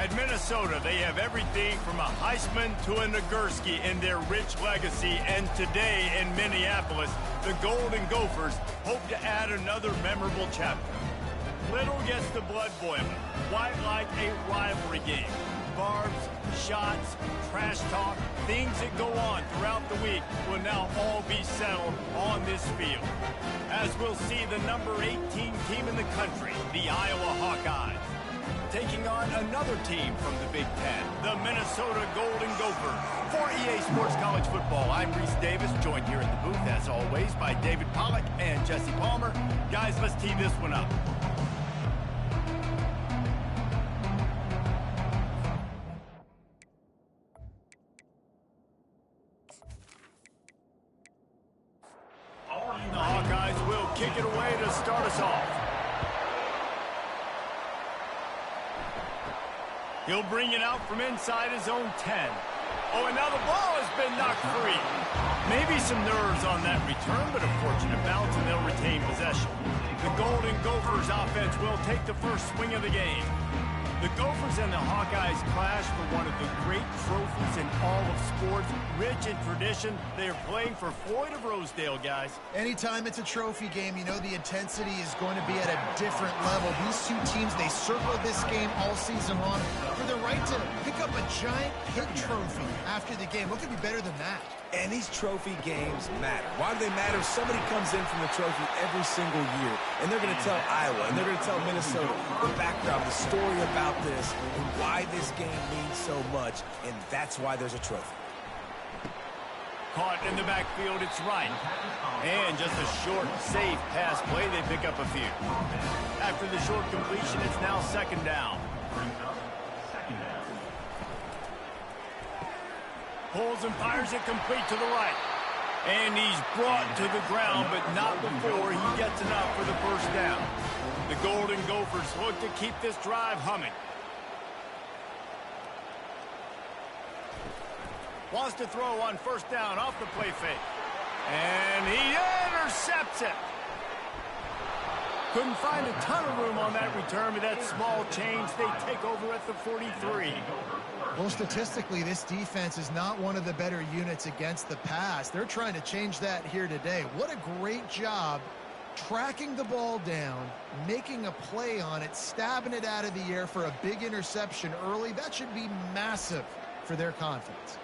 At Minnesota, they have everything from a Heisman to a Nagurski in their rich legacy. And today in Minneapolis, the Golden Gophers hope to add another memorable chapter. Little gets the blood boiling, quite like a rivalry game. Barbs, shots, trash talk, things that go on throughout the week will now all be settled on this field. As we'll see the number 18 team in the country, the Iowa Hawkeyes, taking on another team from the Big Ten, the Minnesota Golden Gophers. For EA Sports College Football, I'm Reese Davis, joined here in the booth, as always, by David Pollack and Jesse Palmer. Guys, let's tee this one up. The Hawkeyes will kick it away to start us off. He'll bring it out from inside his own 10. Oh, and now the ball has been knocked free. Maybe some nerves on that return, but a fortunate bounce, and they'll retain possession. The Golden Gophers offense will take the first swing of the game. The Gophers and the Hawkeyes clash for one of the great trophies in all of sports. Rich in tradition, they are playing for Floyd of Rosedale, guys. Anytime it's a trophy game, you know the intensity is going to be at a different level. These two teams, they circled this game all season long for the right to pick up a giant pig trophy after the game. What could be better than that? And these trophy games matter. Why do they matter? Somebody comes in from the trophy every single year, and they're going to tell Iowa, and they're going to tell Minnesota the background, the story about this, and why this game means so much, and that's why there's a trophy. Caught in the backfield, it's right. And just a short, safe pass play, they pick up a few. After the short completion, it's now second down. Pulls and fires it complete to the right. And he's brought to the ground, but not before he gets enough for the first down. The Golden Gophers look to keep this drive humming. Wants to throw on first down off the play fake. And he intercepts it. Couldn't find a ton of room on that return, but that small change, they take over at the 43. Well, statistically, this defense is not one of the better units against the pass. They're trying to change that here today. What a great job tracking the ball down, making a play on it, stabbing it out of the air for a big interception early. That should be massive for their confidence.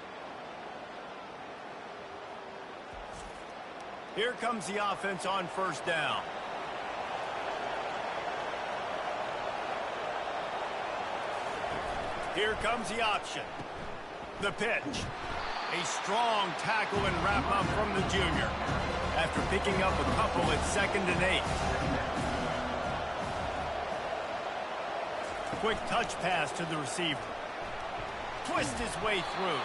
Here comes the offense on first down. Here comes the option. The pitch. A strong tackle and wrap up from the junior. After picking up a couple at 2nd and 8. Quick touch pass to the receiver. Twist his way through.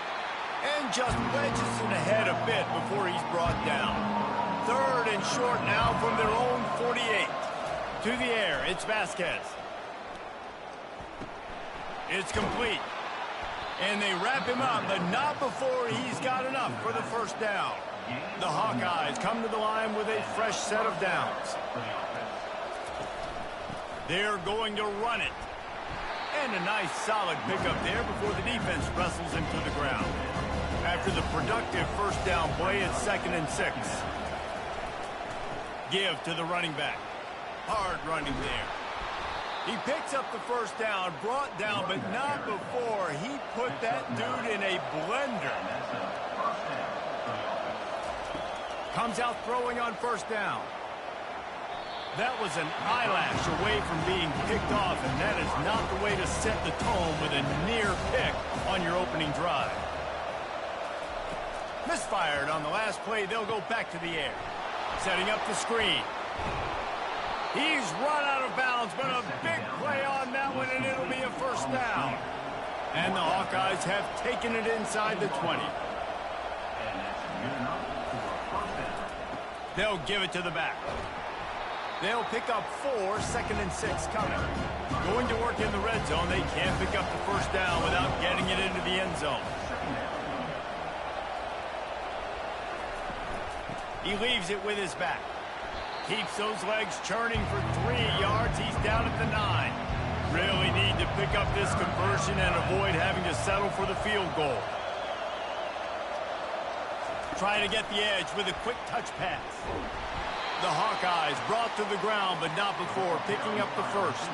And just wedges it ahead a bit before he's brought down. 3rd and short now from their own 48. To the air, it's Vasquez. It's complete. And they wrap him up, but not before he's got enough for the first down. The Hawkeyes come to the line with a fresh set of downs. They're going to run it. And a nice solid pickup there before the defense wrestles him to the ground. After the productive first down play, it's 2nd and 6. Give to the running back. Hard running there. He picks up the first down, brought down, but not before he put that dude in a blender. Comes out throwing on first down. That was an eyelash away from being picked off, and that is not the way to set the tone with a near pick on your opening drive. Misfired on the last play. They'll go back to the air. Setting up the screen. He's run out of bounds, but a big play on that one, and it'll be a first down. And the Hawkeyes have taken it inside the 20. They'll give it to the back. They'll pick up 4, 2nd and 6 coming. Going to work in the red zone. They can't pick up the first down without getting it into the end zone. He leaves it with his back. Keeps those legs churning for 3 yards. He's down at the 9. Really need to pick up this conversion and avoid having to settle for the field goal. Trying to get the edge with a quick touch pass. The Hawkeyes brought to the ground, but not before picking up the first.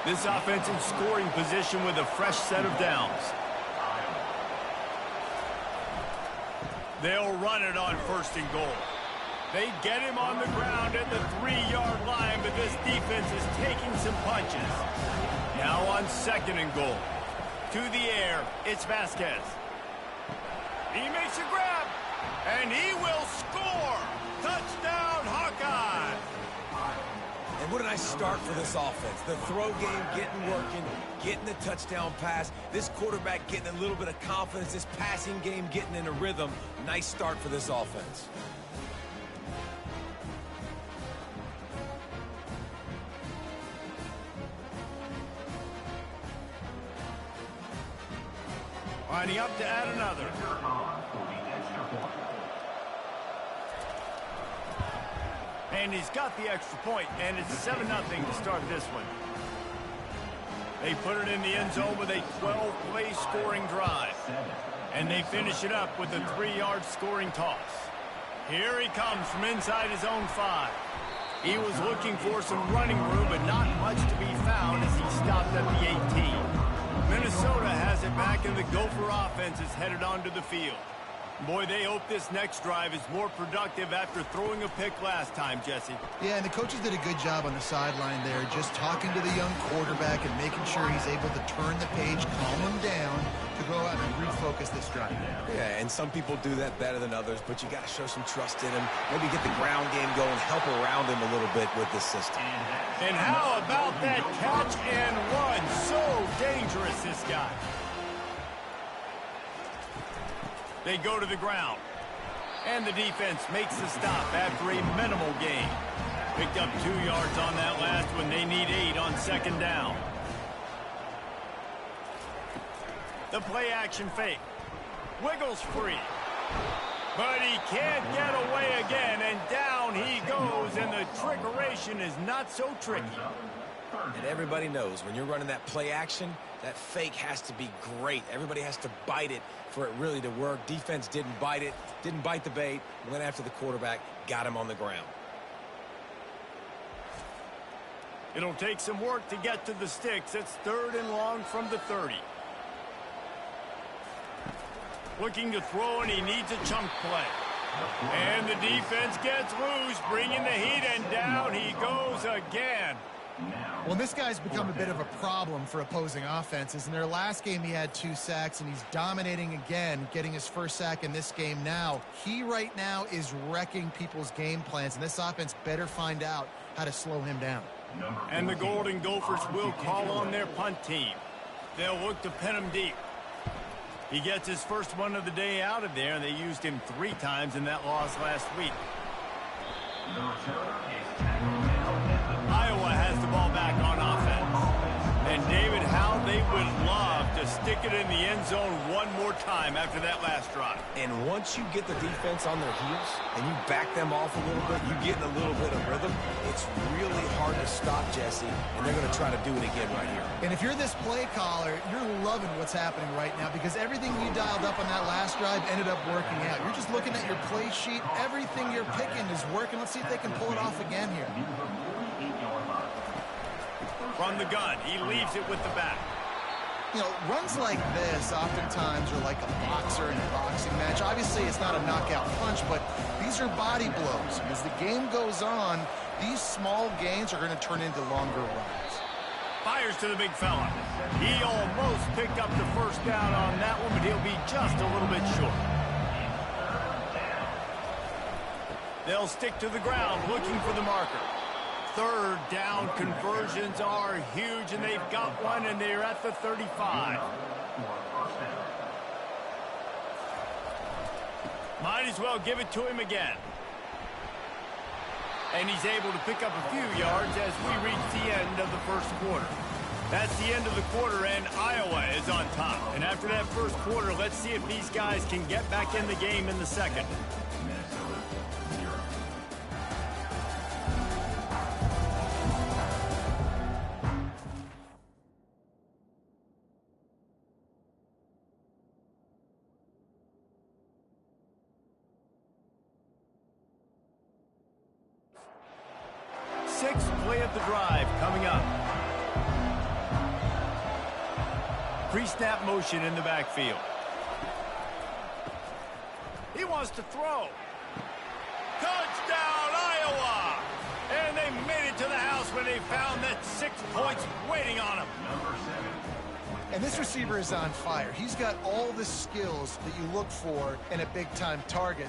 This offensive scoring position with a fresh set of downs. They'll run it on 1st and goal. They get him on the ground at the 3-yard line, but this defense is taking some punches. Now on 2nd and goal. To the air, it's Vasquez. He makes a grab, and he will score. Touchdown, Hawkeyes! And what a nice start for this offense. The throw game getting working, getting the touchdown pass. This quarterback getting a little bit of confidence. This passing game getting in a rhythm. Nice start for this offense. Lining up to add another. And he's got the extra point, and it's 7-0 to start this one. They put it in the end zone with a 12-play scoring drive. And they finish it up with a 3-yard scoring toss. Here he comes from inside his own 5. He was looking for some running room, but not much to be found as he stopped at the 18. Minnesota has it back, and the Gopher offense is headed onto the field. Boy, they hope this next drive is more productive after throwing a pick last time, Jesse. Yeah, and the coaches did a good job on the sideline there, just talking to the young quarterback and making sure he's able to turn the page, calm him down, to go out and refocus this drive. Yeah, and some people do that better than others, but you got to show some trust in him. Maybe get the ground game going, help around him a little bit with this system. And how about that catch and run? So dangerous, this guy. They go to the ground. And the defense makes the stop after a minimal gain. Picked up 2 yards on that last one. They need 8 on 2nd down. The play action fake. Wiggles free. But he can't get away again, and down he goes, and the trickeration is not so tricky. And everybody knows when you're running that play action, that fake has to be great. Everybody has to bite it for it really to work. Defense didn't bite it, didn't bite the bait, went after the quarterback, got him on the ground. It'll take some work to get to the sticks. It's 3rd and long from the 30. Looking to throw, and he needs a chunk play. And the defense gets loose, bringing the heat, and down he goes again. Well, this guy's become a bit of a problem for opposing offenses. In their last game, he had 2 sacks, and he's dominating again, getting his first sack in this game now. He right now is wrecking people's game plans, and this offense better find out how to slow him down. And the Golden Gophers will call on their punt team. They'll look to pin him deep. He gets his first one of the day out of there, and they used him 3 times in that loss last week. Iowa has the ball back on offense. And David, how they would love to stick it in the end zone one more time after that last drive. And once you get the defense on their heels and you back them off a little bit, you get in a little bit of rhythm, it's really hard to stop, Jesse, and they're going to try to do it again right here. And if you're this play caller, you're loving what's happening right now because everything you dialed up on that last drive ended up working out. You're just looking at your play sheet. Everything you're picking is working. Let's see if they can pull it off again here. From the gun, he leaves it with the back. You know, runs like this oftentimes are like a boxer in a boxing match. Obviously, it's not a knockout punch, but these are body blows. As the game goes on, these small gains are going to turn into longer runs. Fires to the big fella. He almost picked up the first down on that one, but he'll be just a little bit short. They'll stick to the ground looking for the marker. 3rd down conversions are huge, and they've got one, and they're at the 35. Might as well give it to him again. And he's able to pick up a few yards as we reach the end of the first quarter. That's the end of the quarter, and Iowa is on top. And after that first quarter, let's see if these guys can get back in the game in the second. play of the drive coming up. Pre-snap motion in the backfield. He wants to throw. Touchdown, Iowa! And they made it to the house when they found that 6 points waiting on them. And this receiver is on fire. He's got all the skills that you look for in a big-time target.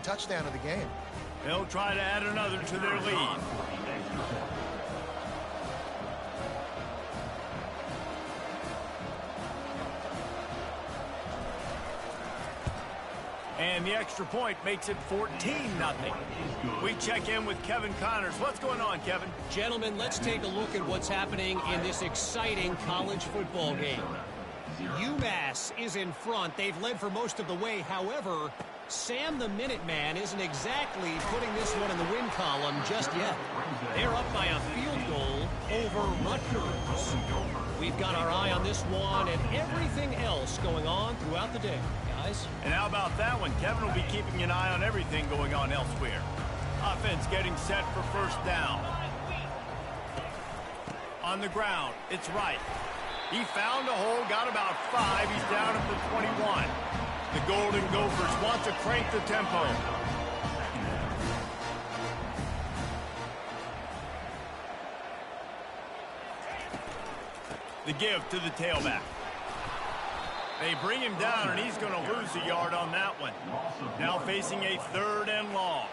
touchdown of the game. They'll try to add another to their lead. And the extra point makes it 14-0. We check in with Kevin Connors. What's going on, Kevin? Gentlemen, let's take a look at what's happening in this exciting college football game. UMass is in front. They've led for most of the way. However, Sam the Minuteman isn't exactly putting this one in the win column just yet. They're up by a field goal over Rutgers. We've got our eye on this one and everything else going on throughout the day, guys. And how about that one? Kevin will be keeping an eye on everything going on elsewhere. Offense getting set for first down. On the ground, it's right. He found a hole, got about 5. He's down at the 21. The Golden Gophers want to crank the tempo. The give to the tailback. They bring him down, and he's going to lose a yard on that one. Now facing a 3rd and long.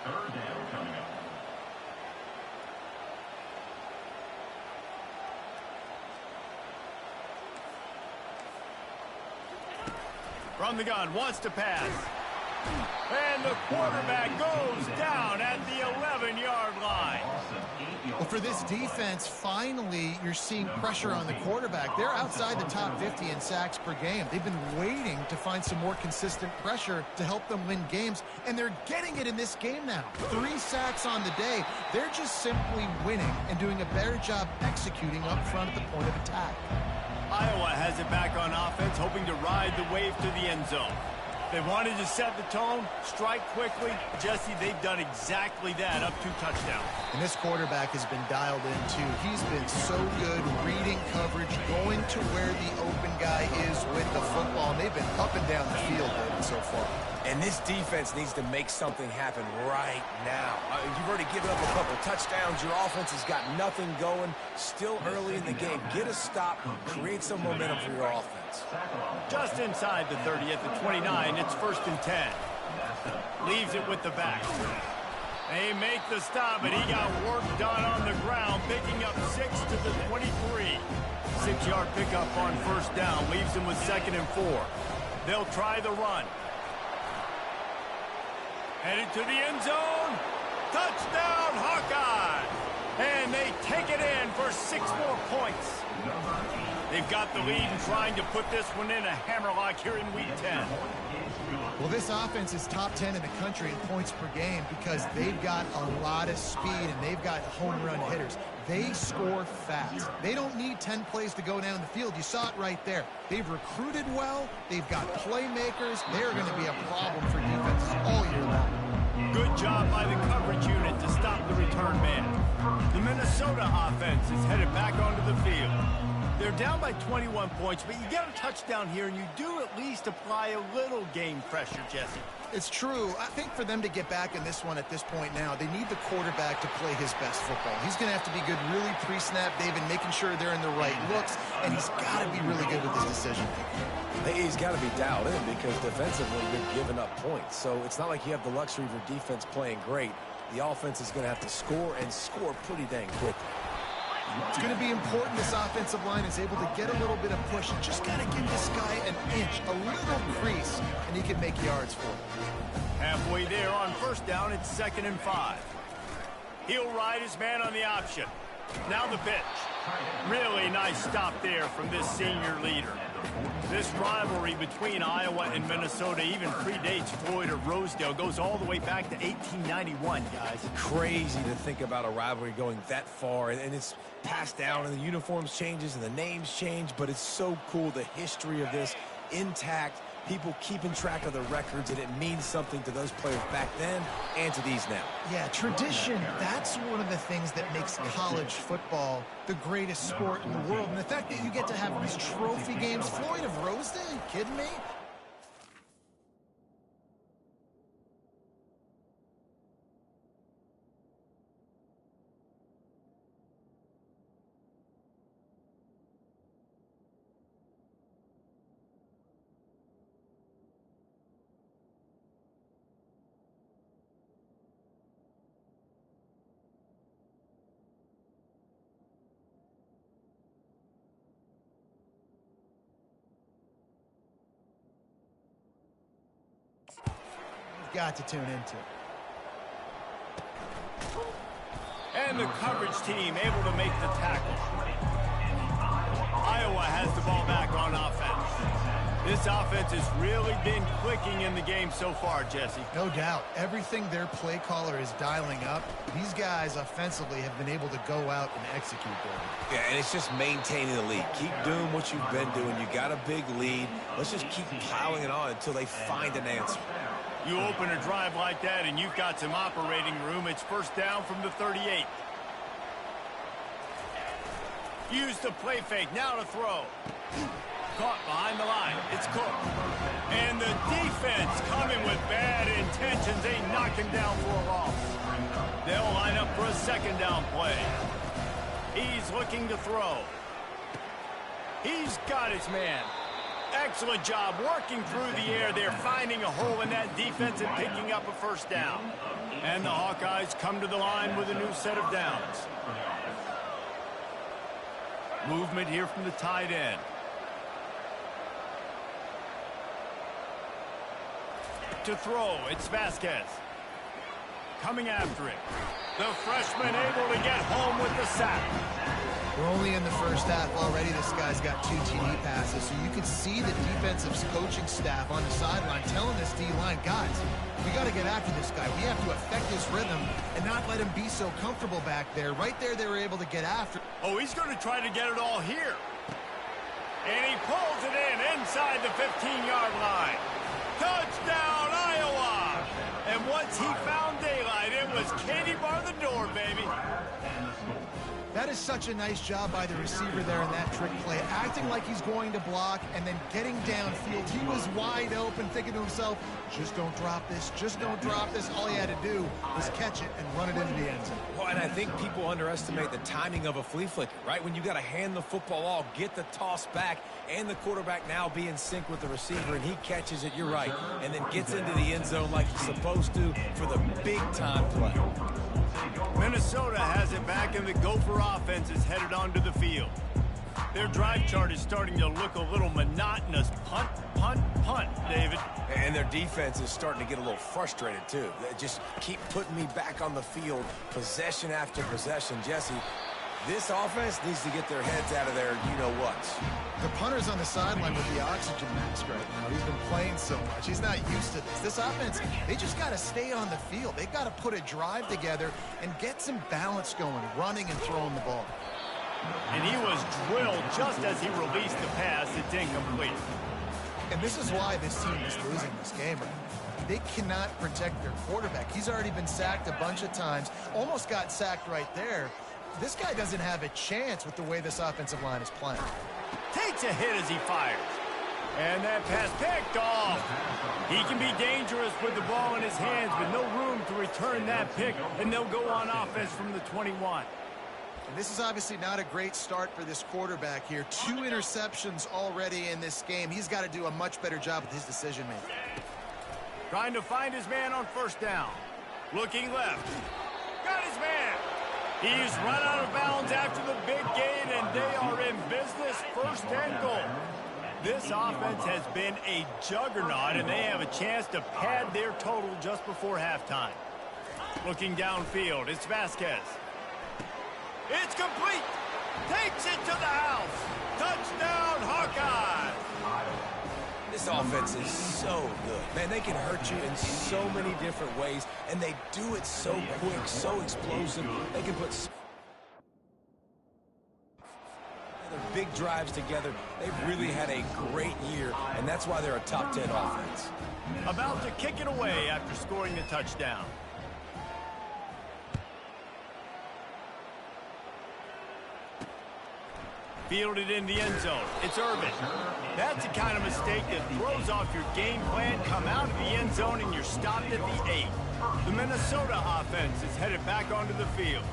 From the gun, wants to pass. And the quarterback goes down at the 11-yard line. Well, for this defense, finally, you're seeing pressure on the quarterback. They're outside the top 50 in sacks per game. They've been waiting to find some more consistent pressure to help them win games, and they're getting it in this game now. 3 sacks on the day. They're just simply winning and doing a better job executing up front at the point of attack. Iowa has it back on offense, hoping to ride the wave to the end zone. They wanted to set the tone, strike quickly. Jesse, they've done exactly that, up 2 touchdowns. And this quarterback has been dialed in, too. He's been so good reading coverage, going to where the open guy is with the football. And they've been up and down the field, David, so far. And this defense needs to make something happen right now. You've already given up a couple touchdowns. Your offense has got nothing going. Still early in the game. Get a stop. Create some momentum for your offense. Just inside the 30 at the 29. It's 1st and 10. Leaves it with the back. They make the stop, and he got work done on the ground, picking up 6 to the 23. 6-yard pickup on 1st down. Leaves him with 2nd and 4. They'll try the run. Headed to the end zone. Touchdown, Hawkeyes! And they take it in for 6 more points. They've got the lead and trying to put this one in a hammerlock here in Week 10. Well, this offense is top 10 in the country in points per game because they've got a lot of speed and they've got home run hitters. They score fast. They don't need 10 plays to go down the field. You saw it right there. They've recruited well. They've got playmakers. They're going to be a problem for defenses all year long. Good job by the coverage unit to stop the return man. The Minnesota offense is headed back onto the field. They're down by 21 points, but you get a touchdown here, and you do at least apply a little game pressure, Jesse. It's true. I think for them to get back in this one at this point now, they need the quarterback to play his best football. He's going to have to be good really pre-snap, David, making sure they're in the right looks, and he's got to be really good with his decision making. He's got to be dialed in because defensively they're giving up points. So it's not like you have the luxury of your defense playing great. The offense is going to have to score and score pretty dang quickly. It's going to be important this offensive line is able to get a little bit of push. Just got to give this guy an inch, a little crease, and he can make yards for it. Halfway there on 1st down, it's 2nd and 5. He'll ride his man on the option. Now the pitch. Really nice stop there from this senior leader. This rivalry between Iowa and Minnesota even predates Floyd or Rosedale. Goes all the way back to 1891, guys. Crazy to think about a rivalry going that far, and it's passed down, and the uniforms changes and the names change, but it's so cool, the history of this intact, people keeping track of the records, and it means something to those players back then and to these now. Yeah, tradition, that's one of the things that makes college football the greatest sport in the world. And the fact that you get to have these trophy games, Floyd of Rosedale, are you kidding me? you've got to tune into. And the coverage team able to make the tackle. Iowa has the ball back on offense. This offense has really been clicking in the game so far, Jesse. No doubt. Everything their play caller is dialing up, these guys offensively have been able to go out and execute there. Yeah, and it's just maintaining the lead. Keep doing what you've been doing. You got a big lead. Let's just keep piling it on until they find an answer. You open a drive like that and you've got some operating room. It's first down from the 38. Use the play fake. Now to throw. Caught behind the line. It's Cook. And the defense coming with bad intentions. They knock him down for a loss. They'll line up for a second down play. He's looking to throw. He's got his man. Excellent job working through the air there, finding a hole in that defense and picking up a first down. And the Hawkeyes come to the line with a new set of downs. Movement here from the tight end. To throw, it's Vasquez. Coming after it. The freshman able to get home with the sack. We're only in the first half already. This guy's got 2 TD passes, so you can see the defensive coaching staff on the sideline telling this D-line, guys, we got to get after this guy. We have to affect his rhythm and not let him be so comfortable back there. Right there, they were able to get after. Oh, he's going to try to get it all here. And he pulls it in inside the 15-yard line. Touchdown, Iowa! And once he found daylight, it was Katie bar the door, baby. That is such a nice job by the receiver there in that trick play, acting like he's going to block and then getting downfield. He was wide open, thinking to himself, just don't drop this, just don't drop this. All he had to do was catch it and run it into the end zone. Well, and I think people underestimate the timing of a flea flicker, right? When you got to hand the football off, get the toss back, and the quarterback now be in sync with the receiver, and he catches it, you're right, and then gets into the end zone like he's supposed to for the big-time play. Minnesota has it back, and the Gopher offense is headed onto the field. Their drive chart is starting to look a little monotonous. Punt, punt, punt, David. And their defense is starting to get a little frustrated, too. They just keep putting me back on the field, possession after possession. Jesse, this offense needs to get their heads out of their you-know-whats. The punter's on the sideline with the oxygen mask right now. He's been playing so much. He's not used to this. This offense, they just got to stay on the field. They've got to put a drive together and get some balance going, running and throwing the ball. And he was drilled just as he released the pass. It's incomplete. And this is why this team is losing this game right now. They cannot protect their quarterback. He's already been sacked a bunch of times, almost got sacked right there. This guy doesn't have a chance with the way this offensive line is playing. Takes a hit as he fires. And that pass picked off. He can be dangerous with the ball in his hands, but no room to return that pick, and they'll go on offense from the 21. And this is obviously not a great start for this quarterback here. 2 interceptions already in this game. He's got to do a much better job with his decision-making. Trying to find his man on first down. Looking left. Got his man. He's run out of bounds after the big gain, and they are in business, first and goal. This offense has been a juggernaut, and they have a chance to pad their total just before halftime. Looking downfield, it's Vasquez. It's complete. Takes it to the house. Touchdown, Hawkeyes. This offense is so good. Man, they can hurt you in so many different ways, and they do it so quick, so explosive. They can put big drives together. They've really had a great year, and that's why they're a top 10 offense. About to kick it away after scoring the touchdown. Fielded in the end zone. It's Irvin. That's the kind of mistake that throws off your game plan. Come out of the end zone and you're stopped at the 8. The Minnesota offense is headed back onto the field.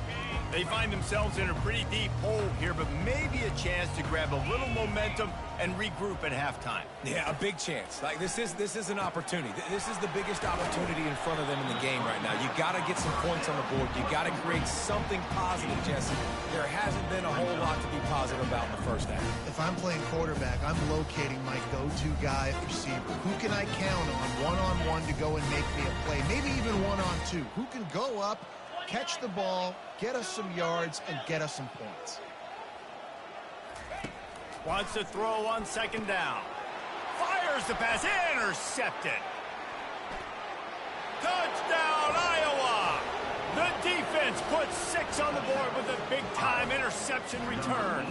They find themselves in a pretty deep hole here, but maybe a chance to grab a little momentum and regroup at halftime. Yeah, a big chance. Like this is an opportunity. This is the biggest opportunity in front of them in the game right now. You got to get some points on the board. You got to create something positive, Jesse. There hasn't been a whole lot to be positive about in the first half. If I'm playing quarterback, I'm locating my go-to guy at receiver. Who can I count on one-on-one to go and make me a play? Maybe even one-on-two. Who can go up, catch the ball, get us some yards, and get us some points? Wants to throw on second down. Fires the pass. Intercepted. Touchdown, Iowa! The defense puts 6 on the board with a big-time interception return.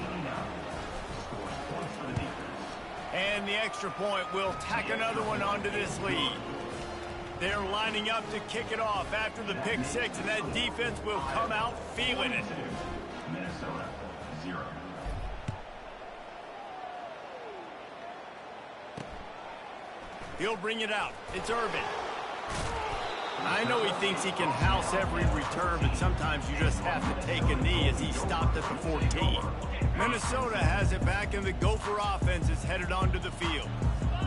And the extra point will tack another one onto this lead. They're lining up to kick it off after the pick 6, and that defense will come out feeling it. Minnesota, 0. He'll bring it out. It's Urban. I know he thinks he can house every return, but sometimes you just have to take a knee as he stopped at the 14. Minnesota has it back, and the Gopher offense is headed onto the field.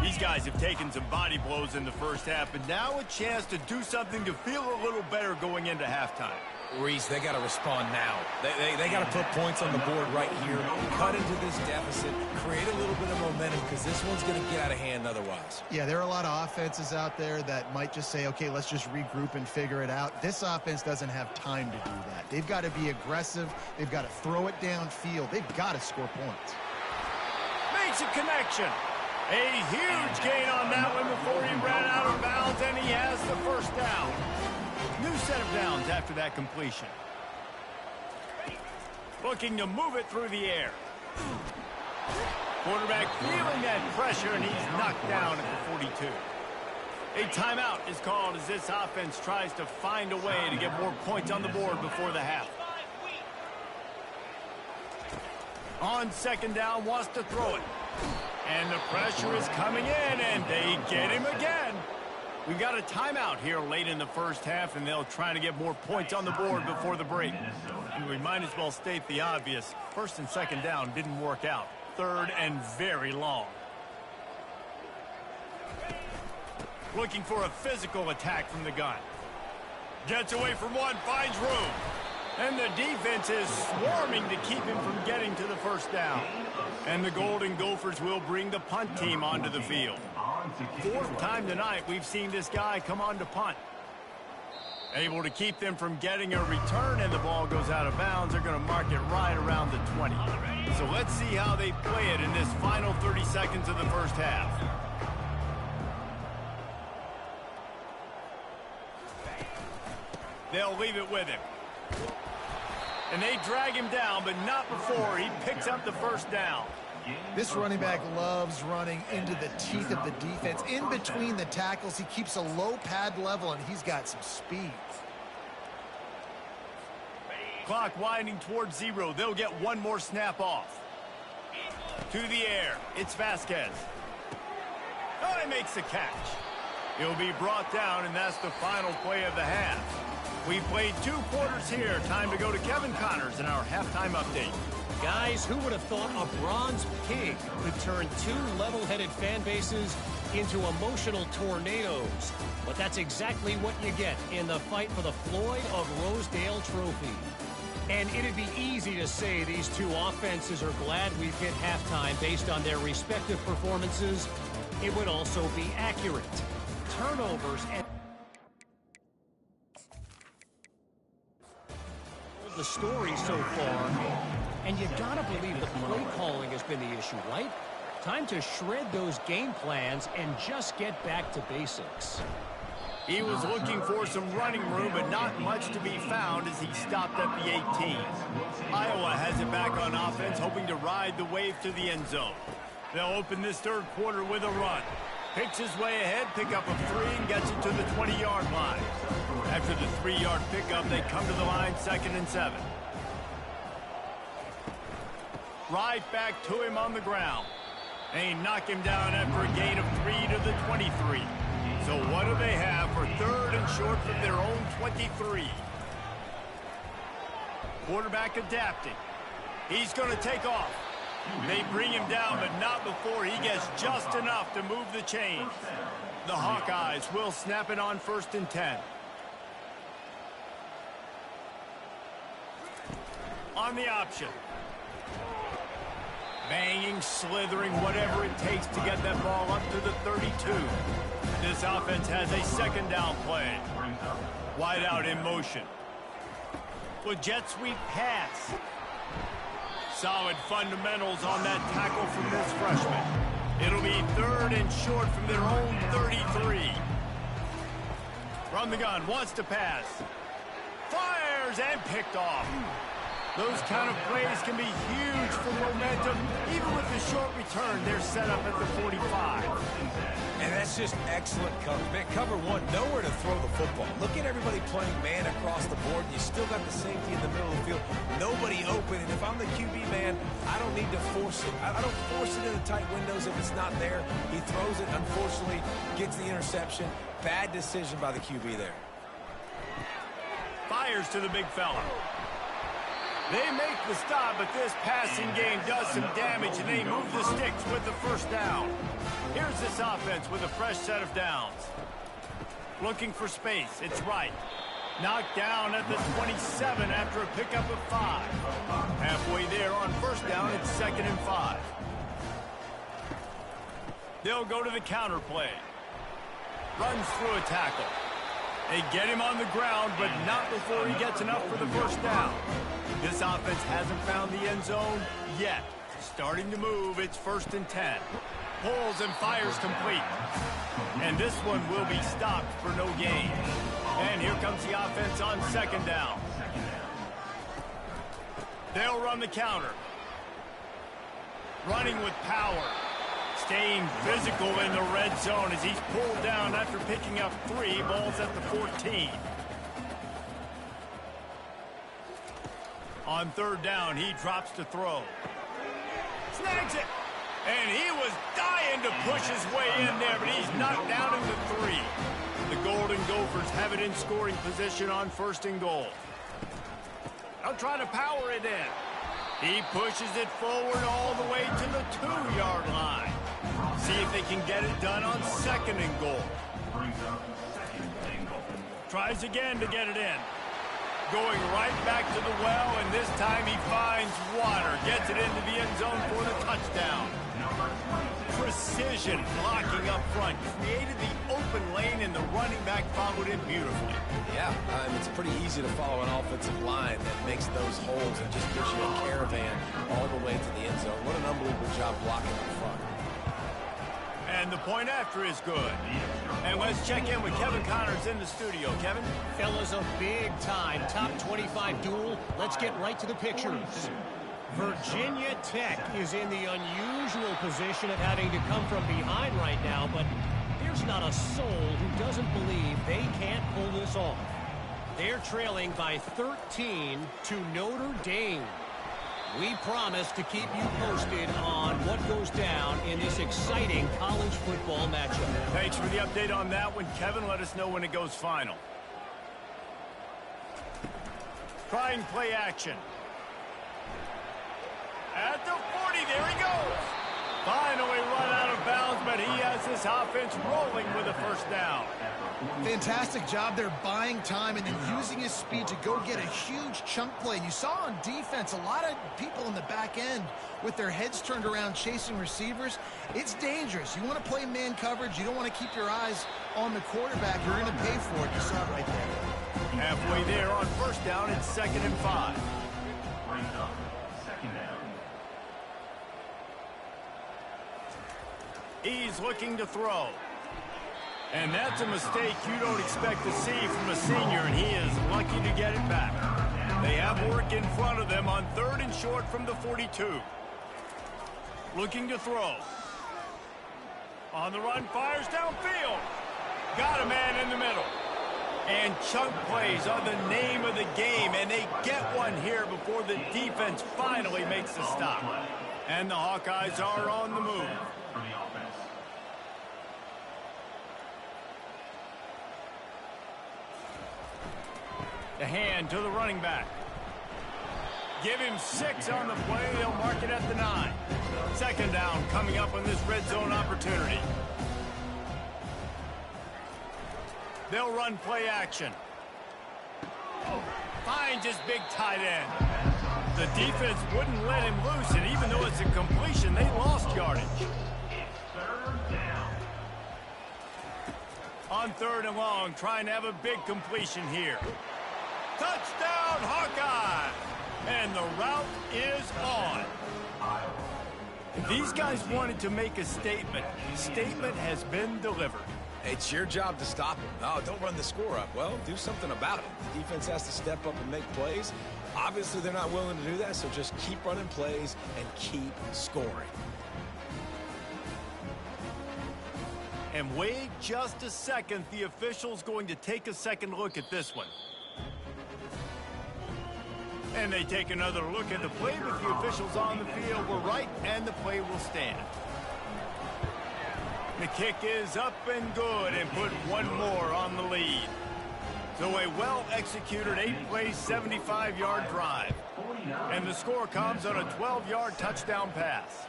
These guys have taken some body blows in the first half, but now a chance to do something to feel a little better going into halftime. Reese, they got to respond now. They got to put points on the board right here, cut into this deficit, create a little bit of momentum, because this one's going to get out of hand otherwise. Yeah, there are a lot of offenses out there that might just say, okay, let's just regroup and figure it out. This offense doesn't have time to do that. They've got to be aggressive. They've got to throw it downfield. They've got to score points. Makes a connection. A huge gain on that one before he ran out of bounds, and he has the first down. New set of downs after that completion. Looking to move it through the air. Quarterback feeling that pressure, and he's knocked down at the 42. A timeout is called as this offense tries to find a way to get more points on the board before the half. On second down, wants to throw it. And the pressure is coming in, and they get him again. We've got a timeout here late in the first half, and they'll try to get more points on the board before the break. And we might as well state the obvious. First and second down didn't work out. Third and very long. Looking for a physical attack from the gun. Gets away from one, finds room. And the defense is swarming to keep him from getting to the first down. And the Golden Gophers will bring the punt team onto the field. Fourth time tonight we've seen this guy come on to punt. Able to keep them from getting a return, and the ball goes out of bounds. They're going to mark it right around the 20. So let's see how they play it in this final 30 seconds of the first half. They'll leave it with him. And they drag him down, but not before he picks up the first down. This running back loves running into the teeth of the defense. In between the tackles, he keeps a low pad level, and he's got some speed. Clock winding towards 0. They'll get one more snap off. To the air. It's Vasquez. Oh, he makes the catch. He'll be brought down, and that's the final play of the half. We played 2 quarters here. Time to go to Kevin Connors in our halftime update. Guys, who would have thought a bronze pig could turn 2 level-headed fan bases into emotional tornadoes? But that's exactly what you get in the fight for the Floyd of Rosedale Trophy. And it'd be easy to say these 2 offenses are glad we've hit halftime based on their respective performances. It would also be accurate. Turnovers and the story so far, and you gotta believe the play calling has been the issue, right? Time to shred those game plans and just get back to basics. He was looking for some running room, but not much to be found as he stopped at the 18. Iowa has it back on offense, hoping to ride the wave to the end zone. They'll open this third quarter with a run. Picks his way ahead, pick up a 3, and gets it to the 20-yard line. After the 3-yard pickup, they come to the line, 2nd and 7. Right back to him on the ground. They knock him down after a gain of 3 to the 23. So what do they have for 3rd and short from their own 23? Quarterback adapting. He's going to take off. They bring him down, but not before he gets just enough to move the chains. The Hawkeyes will snap it on 1st and 10. On the option. Banging, slithering, whatever it takes to get that ball up to the 32. This offense has a 2nd down play. Wide out in motion. With jet sweep pass. Solid fundamentals on that tackle from this freshman. It'll be 3rd and short from their own 33. From the gun, wants to pass. Fires and picked off. Those kind of plays can be huge for momentum. Even with the short return, they're set up at the 45. And that's just excellent coverage. Man, cover one, nowhere to throw the football. Look at everybody playing man across the board, and you still got the safety in the middle of the field. Nobody open, and if I'm the QB man, I don't need to force it. I don't force it in the tight windows if it's not there. He throws it, unfortunately, gets the interception. Bad decision by the QB there. Fires to the big fella. They make the stop, but this passing game does some damage, and they move the sticks with the 1st down. Here's this offense with a fresh set of downs. Looking for space. It's right. Knocked down at the 27 after a pickup of 5. Halfway there on 1st down, it's 2nd and 5. They'll go to the counter play. Runs through a tackle. They get him on the ground, but not before he gets enough for the 1st down. This offense hasn't found the end zone yet. Starting to move, it's 1st and 10. Pulls and fires complete. And this one will be stopped for no gain. And here comes the offense on 2nd down. They'll run the counter. Running with power. Staying physical in the red zone as he's pulled down after picking up 3 balls at the 14. On 3rd down, he drops to throw. Snags it. And he was dying to push his way in there, but he's knocked down in the 3. The Golden Gophers have it in scoring position on 1st and goal. They'll try to power it in. He pushes it forward all the way to the 2-yard line. See if they can get it done on 2nd and goal. Tries again to get it in. Going right back to the well, and this time he finds water. Gets it into the end zone for the touchdown. Precision blocking up front. Created the open lane, and the running back followed it beautifully. Yeah, it's pretty easy to follow an offensive line that makes those holes and just gives you a caravan all the way to the end zone. What an unbelievable job blocking up front. And the point after is good. And let's check in with Kevin Connors in the studio. Kevin? Fellas, a big-time top 25 duel. Let's get right to the pictures. Virginia Tech is in the unusual position of having to come from behind right now, but there's not a soul who doesn't believe they can't pull this off. They're trailing by 13 to Notre Dame. We promise to keep you posted on what goes down in this exciting college football matchup. Thanks for the update on that one, Kevin. Let us know when it goes final. Trying play action. At the 40, there he goes. Finally run out of bounds, but he has this offense rolling with a 1st down. Fantastic job there buying time and then using his speed to go get a huge chunk play. And you saw on defense a lot of people in the back end with their heads turned around chasing receivers. It's dangerous. You want to play man coverage. You don't want to keep your eyes on the quarterback. You're going to pay for it. You saw it right there. Halfway there on 1st down, it's 2nd and 5. Brings up 2nd down. He's looking to throw. And that's a mistake you don't expect to see from a senior, and he is lucky to get it back. They have work in front of them on 3rd and short from the 42. Looking to throw. On the run, fires downfield. Got a man in the middle. And chunk plays are the name of the game, and they get one here before the defense finally makes the stop. And the Hawkeyes are on the move. For the offense. The hand to the running back. Give him 6 on the play. They'll mark it at the 9. Second down coming up on this red zone opportunity. They'll run play action. Finds his big tight end. The defense wouldn't let him loose, and even though it's a completion, they lost yardage. On 3rd and long, trying to have a big completion here. Touchdown, Hawkeye! And the route is on. If these guys wanted to make a statement, statement has been delivered. It's your job to stop him. No, don't run the score up. Well, do something about it. The defense has to step up and make plays. Obviously, they're not willing to do that, so just keep running plays and keep scoring. And wait just a second. The official's going to take a second look at this one. And they take another look at the play, but the officials on the field were right, and the play will stand. The kick is up and good, and put one more on the lead. So a well-executed 8-play, 75-yard drive. And the score comes on a 12-yard touchdown pass.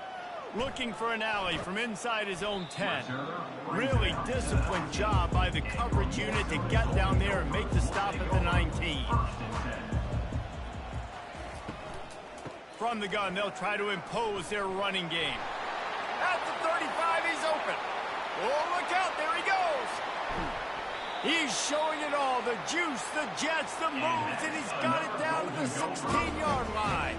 Looking for an alley from inside his own 10. Really disciplined job by the coverage unit to get down there and make the stop at the 19. From the gun, they'll try to impose their running game. At the 35, he's open. Oh, look out, there he goes. He's showing it all, the juice, the jets, the moves, and he's got it down to the 16-yard line.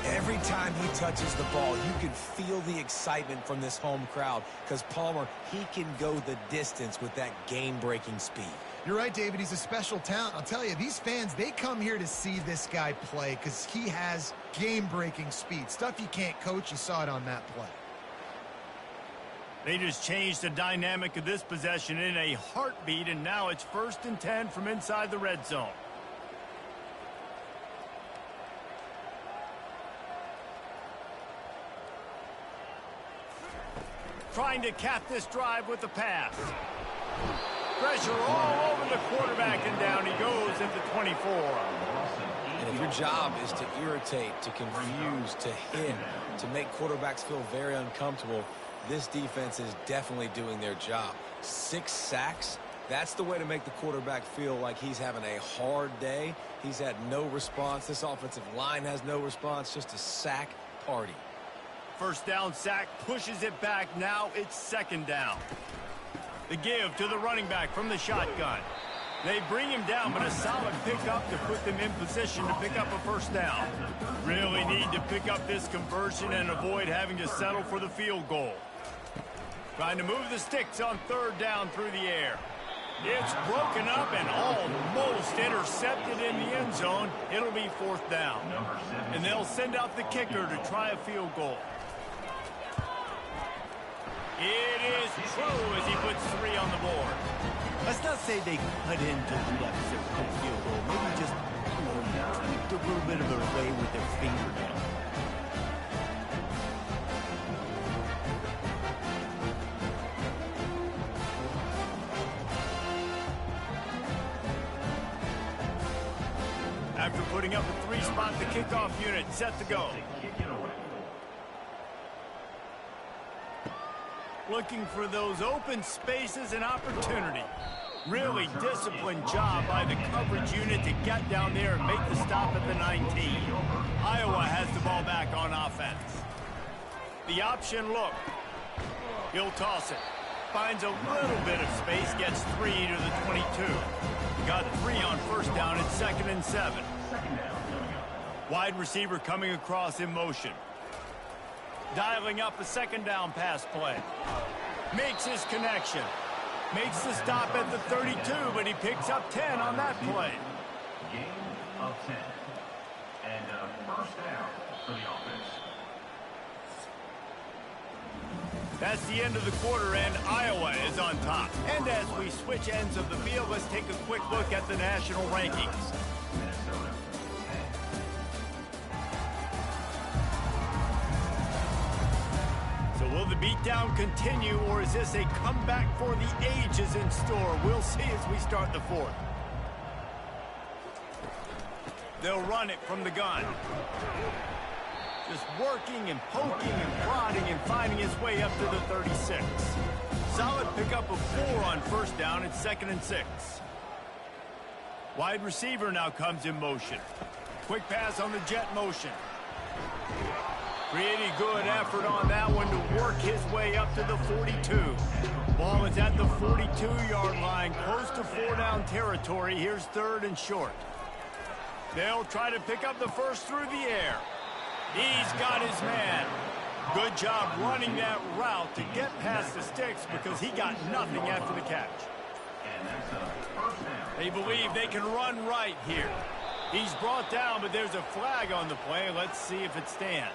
Every time he touches the ball, you can feel the excitement from this home crowd because Palmer, he can go the distance with that game-breaking speed. You're right, David. He's a special talent. I'll tell you, these fans, they come here to see this guy play because he has game-breaking speed. Stuff you can't coach. You saw it on that play. They just changed the dynamic of this possession in a heartbeat, and now it's 1st and 10 from inside the red zone. Trying to cap this drive with the pass. Pressure all over the quarterback, and down he goes at the 24. And if your job is to irritate, to confuse, to hit, to make quarterbacks feel very uncomfortable, this defense is definitely doing their job. 6 sacks, that's the way to make the quarterback feel like he's having a hard day. He's had no response. This offensive line has no response, just a sack party. First down sack, pushes it back. Now it's 2nd down. The give to the running back from the shotgun. They bring him down, but a solid pickup to put them in position to pick up a 1st down. Really need to pick up this conversion and avoid having to settle for the field goal. Trying to move the sticks on 3rd down through the air. It's broken up and almost intercepted in the end zone. It'll be 4th down. And they'll send out the kicker to try a field goal. It is true as he puts 3 on the board. Let's not say they cut into the deficit with the field goal. Maybe just tweaked a little bit of it away with their fingernail. After putting up a 3-spot, the kickoff unit set to go. Looking for those open spaces and opportunity. Really disciplined job by the coverage unit to get down there and make the stop at the 19. Iowa has the ball back on offense. The option look. He'll toss it. Finds a little bit of space, gets 3 to the 22. Got 3 on 1st down at 2nd and 7. Wide receiver coming across in motion. Dialing up a 2nd down pass play. Makes his connection. Makes the stop at the 32, but he picks up 10 on that play. Gain of 10. And a 1st down for the offense. That's the end of the quarter, and Iowa is on top. And as we switch ends of the field, let's take a quick look at the national rankings. Minnesota. So will the beatdown continue, or is this a comeback for the ages in store? We'll see as we start the 4th. They'll run it from the gun. Just working and poking and prodding and finding his way up to the 36. Solid pickup of 4 on first down. It's 2nd and 6. Wide receiver now comes in motion. Quick pass on the jet motion. Pretty good effort on that one to work his way up to the 42. Ball is at the 42-yard line, close to 4-down territory. Here's 3rd and short. They'll try to pick up the first through the air. He's got his man. Good job running that route to get past the sticks because he got nothing after the catch. They believe they can run right here. He's brought down, but there's a flag on the play. Let's see if it stands.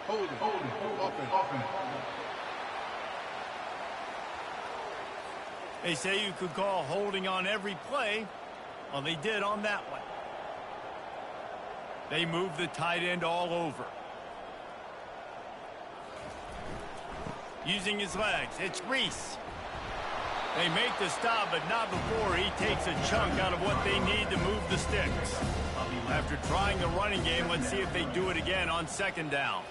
Hold it. They say you could call holding on every play. Well, they did on that one. They move the tight end all over. Using his legs, it's Reese. They make the stop, but not before he takes a chunk out of what they need to move the sticks. After trying the running game, let's see if they do it again on 2nd down.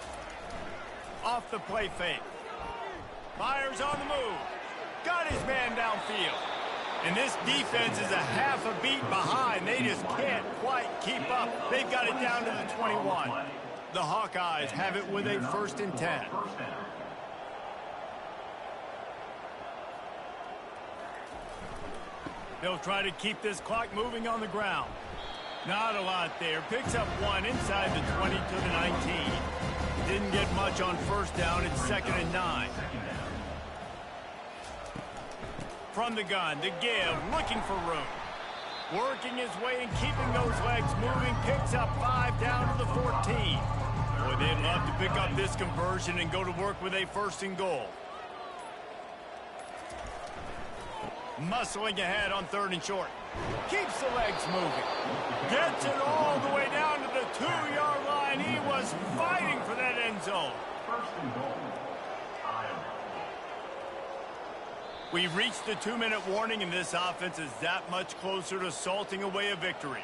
Off the play fake. Fires on the move. Got his man downfield. And this defense is a half a beat behind. They just can't quite keep up. They've got it down to the 21. The Hawkeyes have it with a 1st and 10. They'll try to keep this clock moving on the ground. Not a lot there. Picks up 1 inside the 20 to the 19. Didn't get much on first down. It's 2nd and 9. From the gun, the give, looking for room. Working his way and keeping those legs moving. Picks up 5 down to the 14. Boy, they'd love to pick up this conversion and go to work with a 1st and goal. Muscling ahead on 3rd and short. Keeps the legs moving. Gets it all the way down to the 2-yard line. He was fighting for that end zone. 1st and goal. We've reached the 2-minute warning, and this offense is that much closer to salting away a victory.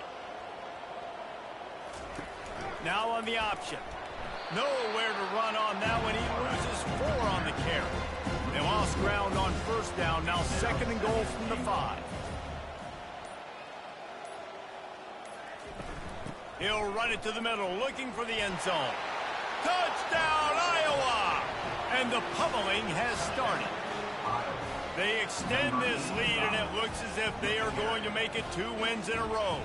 Now on the option. Nowhere to run on that one. He loses 4 on the carry. They lost ground on first down. Now 2nd and goal from the 5. He'll run it to the middle, looking for the end zone. Touchdown, Iowa! And the pummeling has started. They extend this lead, and it looks as if they are going to make it 2 wins in a row.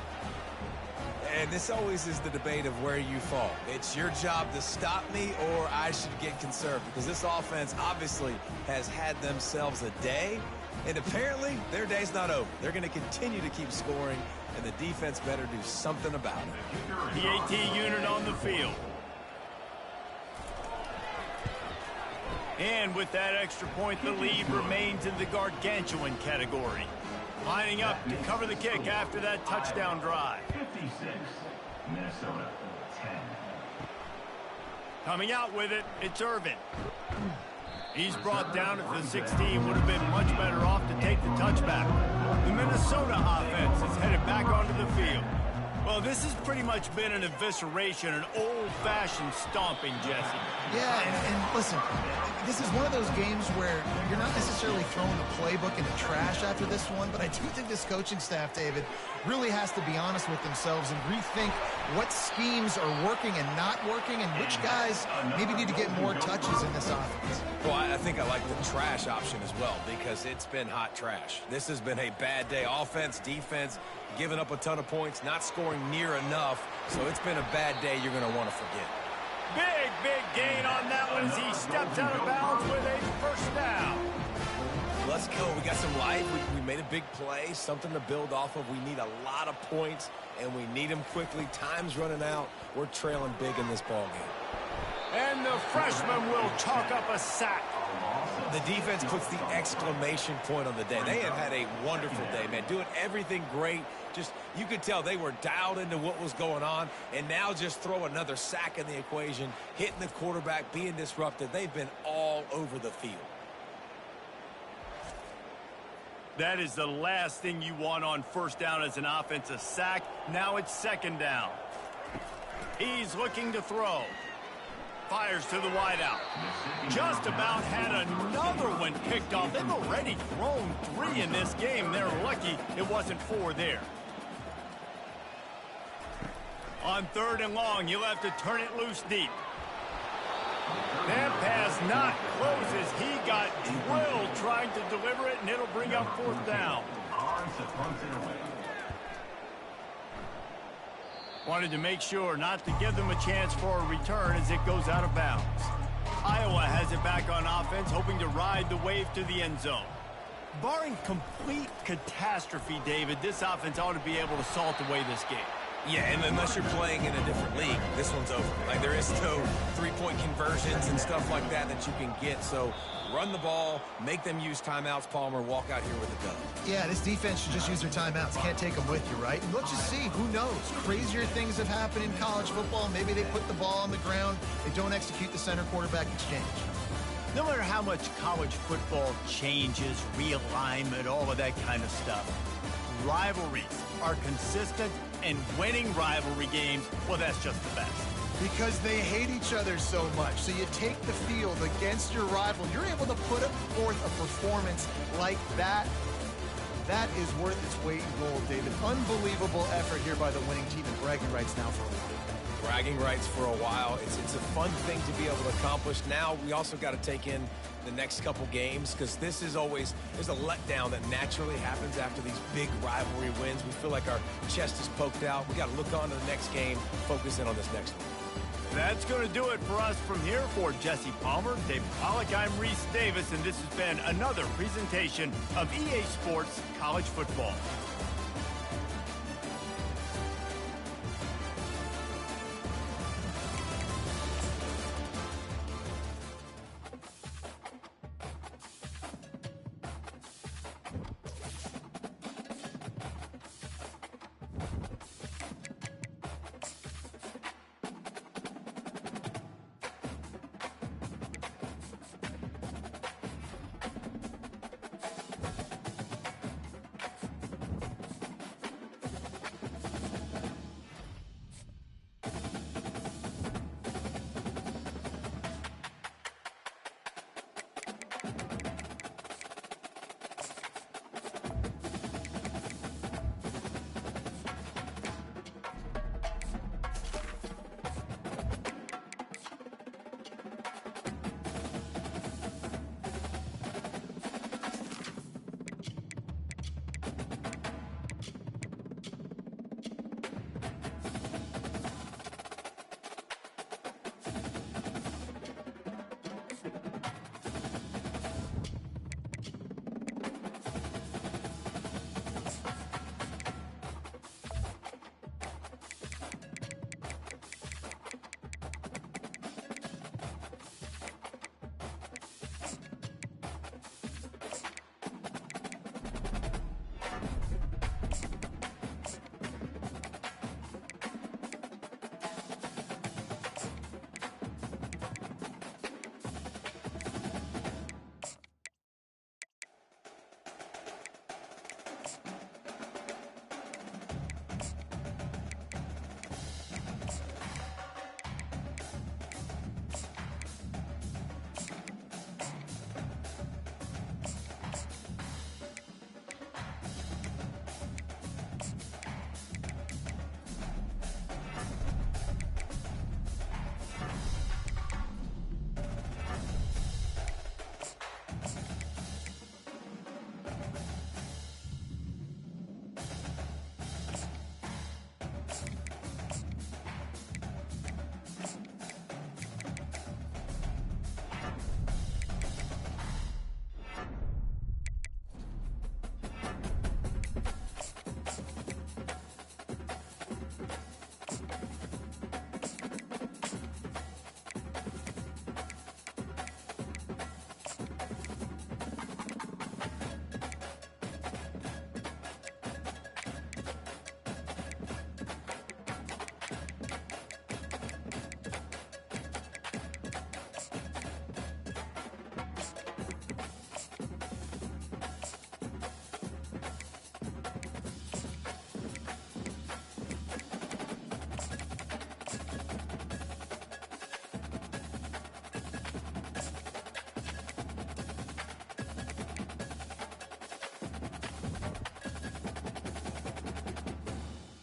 And this always is the debate of where you fall. It's your job to stop me, or I should get conserved, because this offense obviously has had themselves a day, and apparently their day's not over. They're going to continue to keep scoring, and the defense better do something about it. The AT unit on the field. And with that extra point, the lead remains in the gargantuan category. Lining up to cover the kick after that touchdown drive. 56, Minnesota, 10. Coming out with it, it's Irvin. He's brought down at the 16. Would have been much better off to take the touchback. The Minnesota offense is headed back onto the field. Well, this has pretty much been an evisceration, an old-fashioned stomping, Jesse. Yeah, and listen, this is one of those games where you're not necessarily throwing the playbook in the trash after this one, but I do think this coaching staff, David, really has to be honest with themselves and rethink what schemes are working and not working and which guys maybe need to get more touches in this offense. Well, I think I like the trash option as well, because it's been hot trash. This has been a bad day. Offense, defense, giving up a ton of points, not scoring near enough. So it's been a bad day you're going to want to forget. Big gain on that one as he steps out of bounds with a 1st down. Let's go. We got some life. We made a big play, something to build off of. We need a lot of points, and we need them quickly. Time's running out. We're trailing big in this ball game. And the freshman will chalk up a sack. The defense puts the exclamation point on the day. They have had a wonderful day, man. Doing everything great. Just, you could tell they were dialed into what was going on, and now just throw another sack in the equation, hitting the quarterback, being disrupted. They've been all over the field. That is the last thing you want on first down as an offense, a sack. Now it's second down. He's looking to throw. Fires to the wideout. Just about had another one picked off. They've already thrown 3 in this game. They're lucky it wasn't 4 there. On 3rd and long, you'll have to turn it loose deep. That pass not closes. He got drilled trying to deliver it, and it'll bring up 4th down. Wanted to make sure not to give them a chance for a return as it goes out of bounds. Iowa has it back on offense, hoping to ride the wave to the end zone. Barring complete catastrophe, David, this offense ought to be able to salt away this game. Yeah, and unless you're playing in a different league, this one's over. Like, there is no three-point conversions and stuff like that that you can get. So run the ball, make them use timeouts, Palmer, walk out here with a dub. Yeah, this defense should just use their timeouts. Can't take them with you, right? And let's just see. Who knows? Crazier things have happened in college football. Maybe they put the ball on the ground. They don't execute the center-quarterback exchange. No matter how much college football changes, realignment, all of that kind of stuff, rivalries are consistent, and winning rivalry games, well, that's just the best. Because they hate each other so much. So you take the field against your rival. You're able to put forth a performance like that. That is worth its weight in gold, David. Unbelievable effort here by the winning team, and bragging rights now for a while. Bragging rights for a while. It's a fun thing to be able to accomplish. Now we also got to take in the next couple games, because this is always, there's a letdown that naturally happens after these big rivalry wins. We feel like our chest is poked out. We got to look on to the next game, focus in on this next one. That's going to do it for us from here. For Jesse Palmer, David Pollack, I'm Reese Davis, and this has been another presentation of EA Sports College Football.